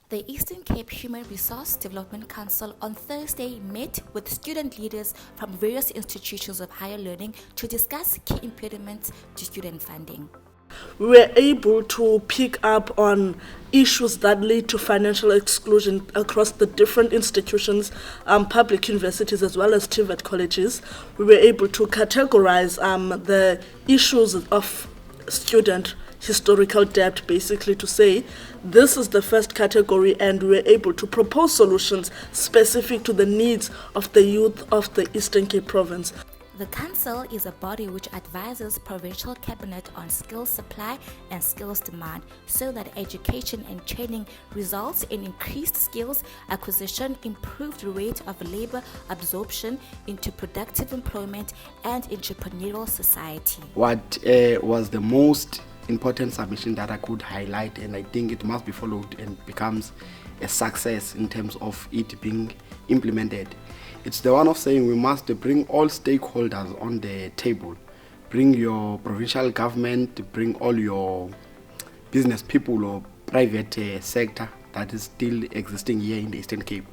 The Eastern Cape Human Resource Development Council on Thursday met with student leaders from various institutions of higher learning to discuss key impediments to student funding. We were able to pick up on issues that lead to financial exclusion across the different institutions, public universities as well as TVET colleges. We were able to categorize the issues of student historical debt, basically to say this is the first category, and we were able to propose solutions specific to the needs of the youth of the Eastern Cape province. The Council is a body which advises Provincial Cabinet on skills supply and skills demand so that education and training results in increased skills acquisition, improved rate of labor absorption into productive employment and entrepreneurial society. What was the most important submission that I could highlight, and I think it must be followed and becomes a success in terms of it being implemented, it's the one of saying we must bring all stakeholders on the table. Bring your provincial government, bring all your business people or private sector that is still existing here in the Eastern Cape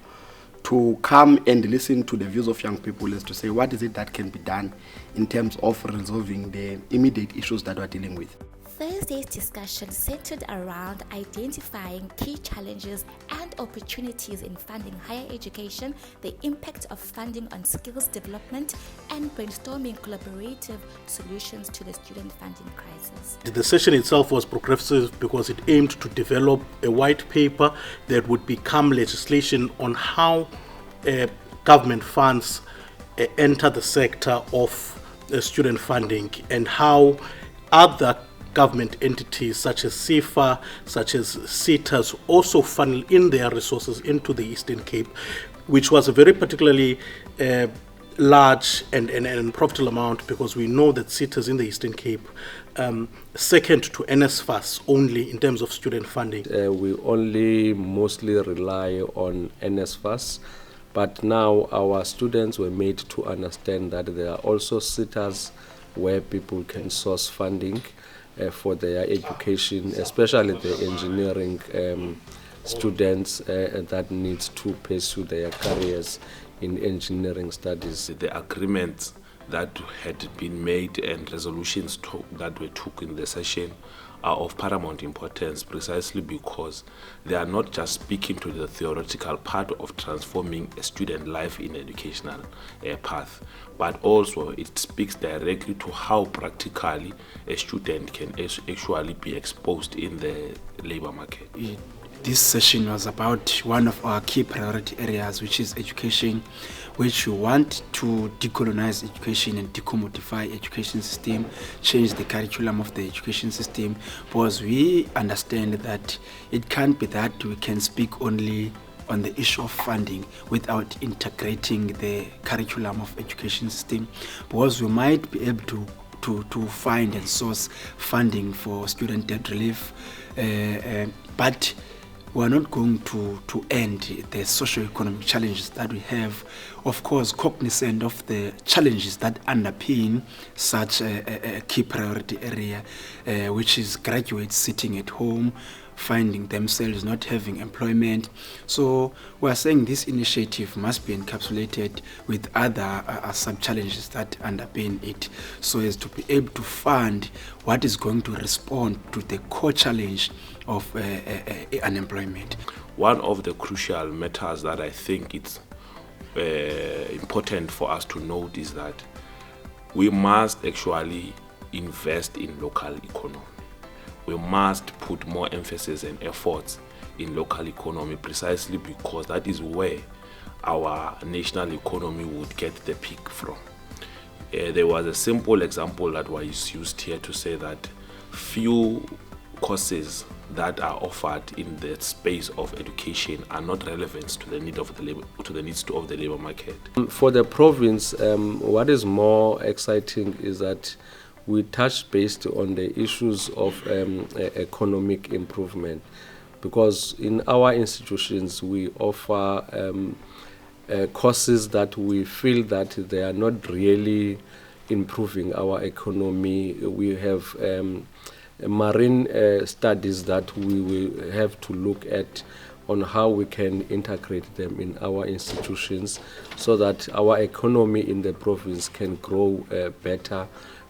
to come and listen to the views of young people as to say what is it that can be done in terms of resolving the immediate issues that we're dealing with. Thursday's discussion centered around identifying key challenges and opportunities in funding higher education, the impact of funding on skills development, and brainstorming collaborative solutions to the student funding crisis. The session itself was progressive because it aimed to develop a white paper that would become legislation on how government funds enter the sector of student funding and how other government entities such as CIFA, such as CETAs also funnel in their resources into the Eastern Cape, which was a very particularly large and profitable amount, because we know that CETAs in the Eastern Cape second to NSFAS only in terms of student funding. We only mostly rely on NSFAS, but now our students were made to understand that there are also CETAs where people can source funding for their education, especially the engineering students that need to pursue their careers in engineering studies. The agreements that had been made and resolutions that were took in the session are of paramount importance, precisely because they are not just speaking to the theoretical part of transforming a student life in educational path, but also it speaks directly to how practically a student can actually be exposed in the labor market. This session was about one of our key priority areas, which is education, which we want to decolonize education and decommodify education system, change the curriculum of the education system, because we understand that it can't be that we can speak only on the issue of funding without integrating the curriculum of education system, because we might be able to find and source funding for student debt relief, but we are not going to end the socio-economic challenges that we have, of course cognizant of the challenges that underpin such a key priority area, which is graduates sitting at home, finding themselves not having employment. So we are saying this initiative must be encapsulated with other sub-challenges that underpin it, so as to be able to fund what is going to respond to the core challenge of unemployment. One of the crucial matters that I think it's important for us to note is that we must actually invest in local economy. We must put more emphasis and efforts in local economy, precisely because that is where our national economy would get the peak from. There was a simple example that was used here to say that few courses that are offered in the space of education are not relevant to the need of the labor, to the needs of the labor market. For the province, what is more exciting is that we touched based on the issues of economic improvement, because in our institutions we offer courses that we feel that they are not really improving our economy. We have marine studies that we will have to look at on how we can integrate them in our institutions so that our economy in the province can grow better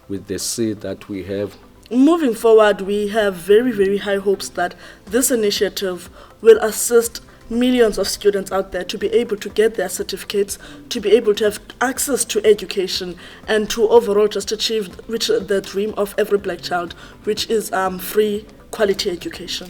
with the sea that we have. Moving forward, we have very, very high hopes that this initiative will assist millions of students out there to be able to get their certificates, to be able to have access to education, and to overall just achieve the dream of every black child, which is free quality education.